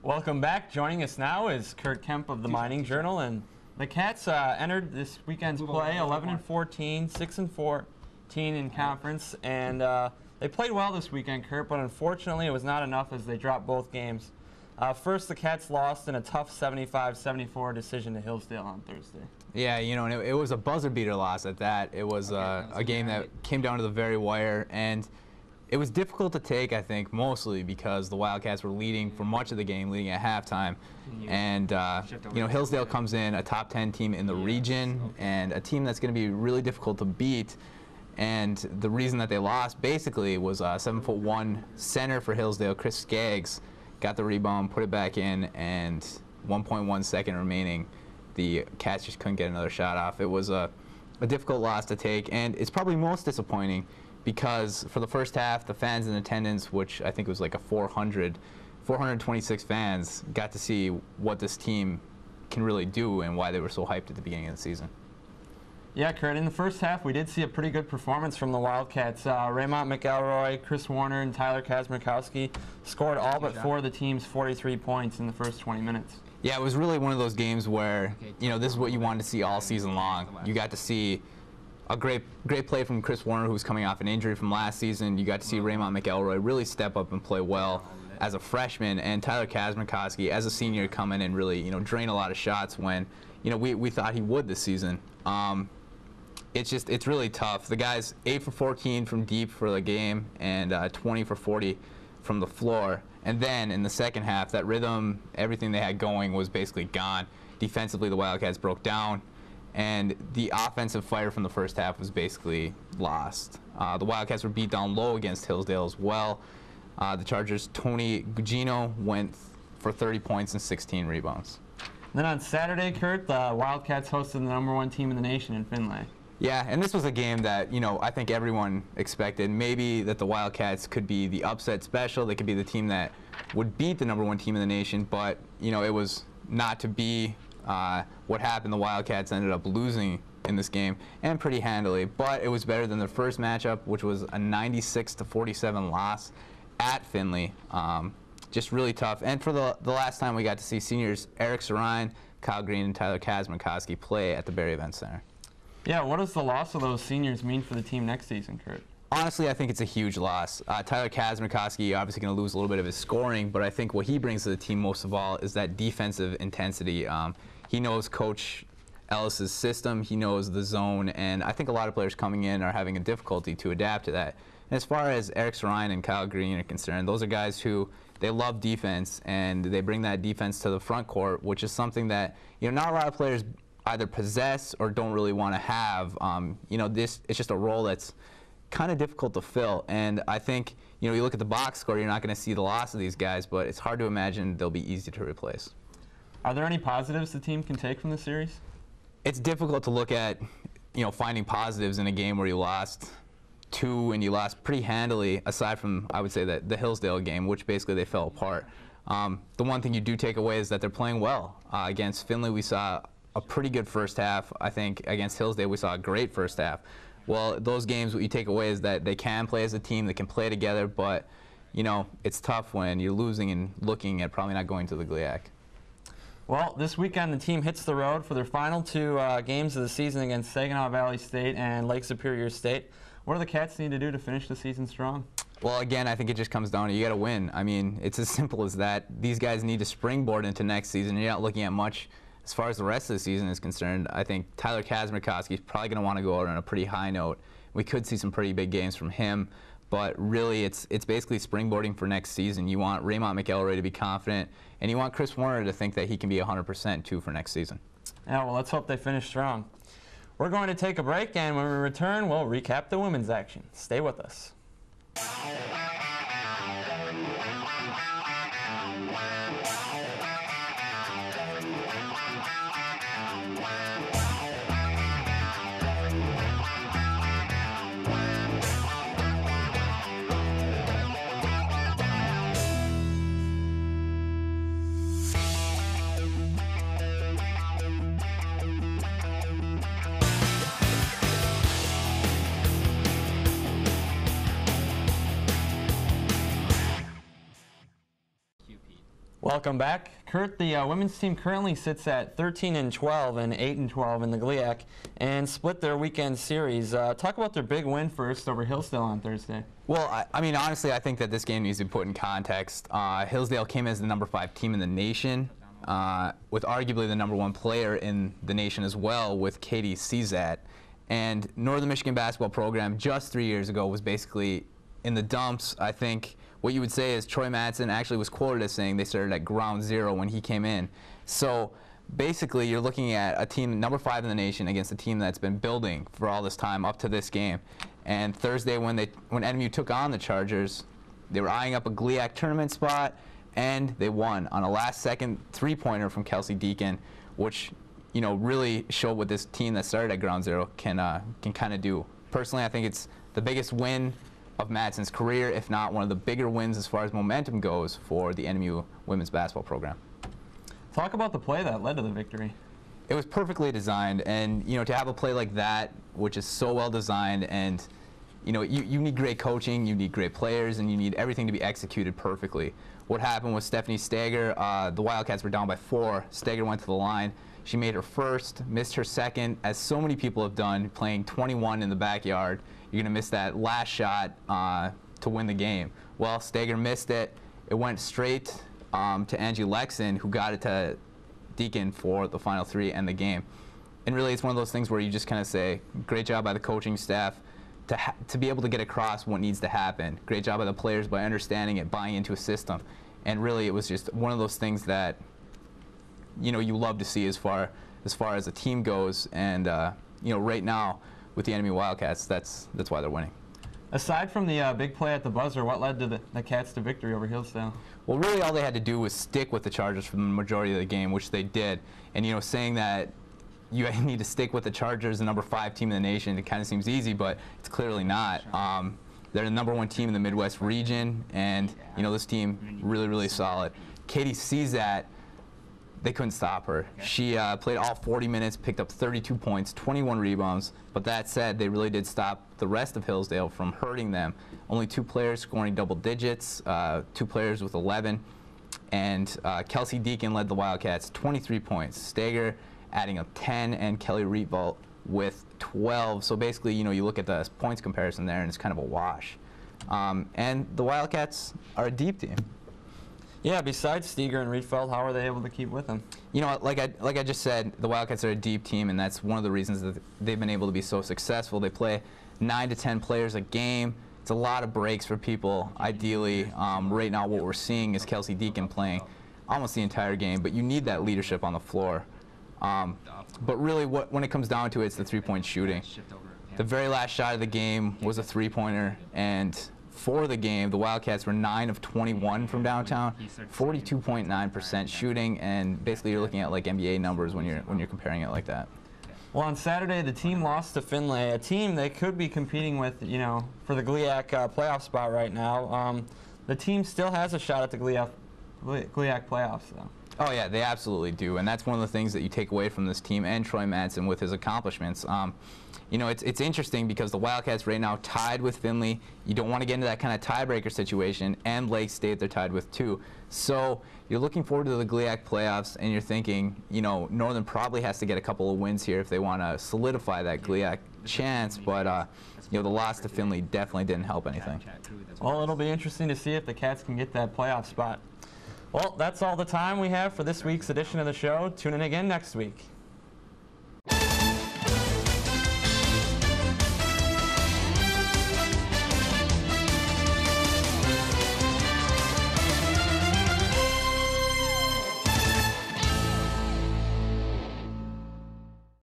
Welcome back. Joining us now is Curt of the Mining Journal, and the Cats entered this weekend's play 11-14, 6-14 in conference, and they played well this weekend, Curt, but unfortunately it was not enough as they dropped both games. First, the Cats lost in a tough 75-74 decision to Hillsdale on Thursday. Yeah, you know, and it was a buzzer beater loss at that. It was a game that came down to the very wire, and it was difficult to take, I think, mostly because the Wildcats were leading for much of the game, leading at halftime. And, you know, Hillsdale comes in, a top 10 team in the region, and a team that's going to be really difficult to beat. And the reason that they lost, basically, was 7'1" center for Hillsdale, Chris Skaggs, got the rebound, put it back in, and 1.1 second remaining. The Cats just couldn't get another shot off. It was a difficult loss to take, and it's probably most disappointing because for the first half, the fans in attendance, which I think was like 426 fans, got to see what this team can really do and why they were so hyped at the beginning of the season. Yeah, Curt, in the first half, we did see a pretty good performance from the Wildcats. Raymond McElroy, Chris Warner, and Tyler Kazmarkowski scored all but four of the team's 43 points in the first 20 minutes. Yeah, it was really one of those games where, you know, this is what you wanted to see all season long. You got to see a great play from Chris Warner, who was coming off an injury from last season. You got to see Raymond McElroy really step up and play well as a freshman, and Tyler Kazmarkowski as a senior come in and really, you know, drain a lot of shots when, you know, we thought he would this season. It's really tough. The guy's 8 for 14 from deep for the game and 20 for 40 from the floor. And then in the second half, that rhythm, everything they had going was basically gone. Defensively, the Wildcats broke down, and the offensive fire from the first half was basically lost. The Wildcats were beat down low against Hillsdale as well. The Chargers' Tony Gugino went for 30 points and 16 rebounds. Then on Saturday, Curt, the Wildcats hosted the #1 team in the nation in Findlay. Yeah, and this was a game that, you know, I think everyone expected. Maybe that the Wildcats could be the upset special. They could be the team that would beat the #1 team in the nation, but, you know, it was not to be. What happened, the Wildcats ended up losing in this game, and pretty handily, but it was better than their first matchup, which was a 96-47 loss at Findlay. Just really tough. And for the last time we got to see seniors Eric Sarine, Kyle Green, and Tyler Kazmarkowski play at the Berry Event Center. Yeah, what does the loss of those seniors mean for the team next season, Curt? Honestly, I think it's a huge loss. Tyler Kazmarkowski obviously going to lose a little bit of his scoring, but I think what he brings to the team most of all is that defensive intensity. He knows Coach Ellis's system, he knows the zone, and I think a lot of players coming in are having a difficulty to adapt to that. And as far as Eric Sarine and Kyle Green are concerned, those are guys who they love defense, and they bring that defense to the front court, which is something that, you know, not a lot of players either possess or don't really want to have. You know, it's just a role that's kind of difficult to fill, and I think, you know, you look at the box score, you're not going to see the loss of these guys, but it's hard to imagine they'll be easy to replace. Are there any positives the team can take from the series? It's difficult to look at, you know, finding positives in a game where you lost 2 and you lost pretty handily, aside from, I would say, that the Hillsdale game, which basically they fell apart. The one thing you do take away is that they're playing well. Against Findlay, we saw a pretty good first half. I think against Hillsdale, we saw a great first half. Well, those games, what you take away is that they can play as a team, they can play together, but, you know, it's tough when you're losing and looking at probably not going to the GLIAC. Well, this weekend the team hits the road for their final 2 games of the season against Saginaw Valley State and Lake Superior State. What do the Cats need to do to finish the season strong? Well, again, I think it just comes down to you got to win. I mean, it's as simple as that. These guys need to springboard into next season. You're not looking at much as far as the rest of the season is concerned. I think Tyler Kazmarkowski is probably going to want to go out on a pretty high note. We could see some pretty big games from him, but really it's basically springboarding for next season. You want Raymond McElroy to be confident, and you want Chris Warner to think that he can be 100% too for next season. Yeah, well, let's hope they finish strong. We're going to take a break, and when we return, we'll recap the women's action. Stay with us. Welcome back. Curt, the women's team currently sits at 13-12 and 8-12 in the GLIAC and split their weekend series. Talk about their big win first over Hillsdale on Thursday. Well, I mean, honestly, I think that this game needs to be put in context. Hillsdale came as the #5 team in the nation, with arguably the #1 player in the nation as well, with Katie Czat. And Northern Michigan basketball program just 3 years ago was basically in the dumps. I think what you would say is Troy Madsen actually was quoted as saying they started at ground zero when he came in. So basically you're looking at a team #5 in the nation against a team that's been building for all this time up to this game. And Thursday when NMU took on the Chargers, they were eyeing up a GLIAC tournament spot, and they won on a last-second three-pointer from Kelsey Deacon, which really showed what this team that started at ground zero can kind of do. Personally, I think it's the biggest win of Madsen's career, if not one of the bigger wins as far as momentum goes for the NMU women's basketball program. Talk about the play that led to the victory. It was perfectly designed, and to have a play like that, which is so well designed, and you need great coaching, you need great players, and you need everything to be executed perfectly. What happened was Stephanie Stager, the Wildcats were down by 4. Stager went to the line. She made her first, missed her second, as so many people have done, playing 21 in the backyard. You're going to miss that last shot to win the game. Well, Stager missed it. It went straight to Angie Lexon, who got it to Deacon for the final 3 and the game. And really, it's one of those things where you just kind of say, great job by the coaching staff to be able to get across what needs to happen. Great job by the players by understanding it, buying into a system. And really, it was just one of those things that you love to see as far as a team goes. And right now with the enemy Wildcats, that's why they're winning. Aside from the big play at the buzzer, what led to the Cats to victory over Hillsdale? Well, really all they had to do was stick with the Chargers for the majority of the game, which they did. And saying that you need to stick with the Chargers, the #5 team in the nation, it kind of seems easy, but it's clearly not. They're the #1 team in the Midwest region, and this team really solid. Katie Czat, they couldn't stop her. She played all 40 minutes, picked up 32 points, 21 rebounds. But that said, they really did stop the rest of Hillsdale from hurting them. Only 2 players scoring double digits, 2 players with 11. And Kelsey Deacon led the Wildcats, 23 points. Stager adding up 10, and Kelly Rietvalt with 12. So basically, you look at the points comparison there, and it's kind of a wash. And the Wildcats are a deep team. Yeah, besides Steger and Rietveld, how are they able to keep with them? Like I just said, the Wildcats are a deep team, and that's one of the reasons that they've been able to be so successful. They play 9 to 10 players a game. It's a lot of breaks for people, ideally. Right now what we're seeing is Kelsey Deacon playing almost the entire game, but you need that leadership on the floor. But really, when it comes down to it, it's the three-point shooting. The very last shot of the game was a three-pointer, and for the game, the Wildcats were 9 of 21 from downtown, 42.9% shooting, and basically you're looking at like NBA numbers when you're comparing it like that. Well, on Saturday, the team lost to Finlay, a team they could be competing with, for the GLIAC playoff spot right now. The team still has a shot at the GLIAC playoffs, though. Oh yeah, they absolutely do, and that's one of the things that you take away from this team and Troy Madsen with his accomplishments. It's interesting because the Wildcats right now tied with Finley. You don't want to get into that kind of tiebreaker situation, and Lake State they're tied with too. So you're looking forward to the GLIAC playoffs, and you're thinking, Northern probably has to get a couple of wins here if they want to solidify that GLIAC chance. But the loss to Finley definitely didn't help anything. Well, it'll be interesting to see if the Cats can get that playoff spot. Well, that's all the time we have for this week's edition of the show. Tune in again next week.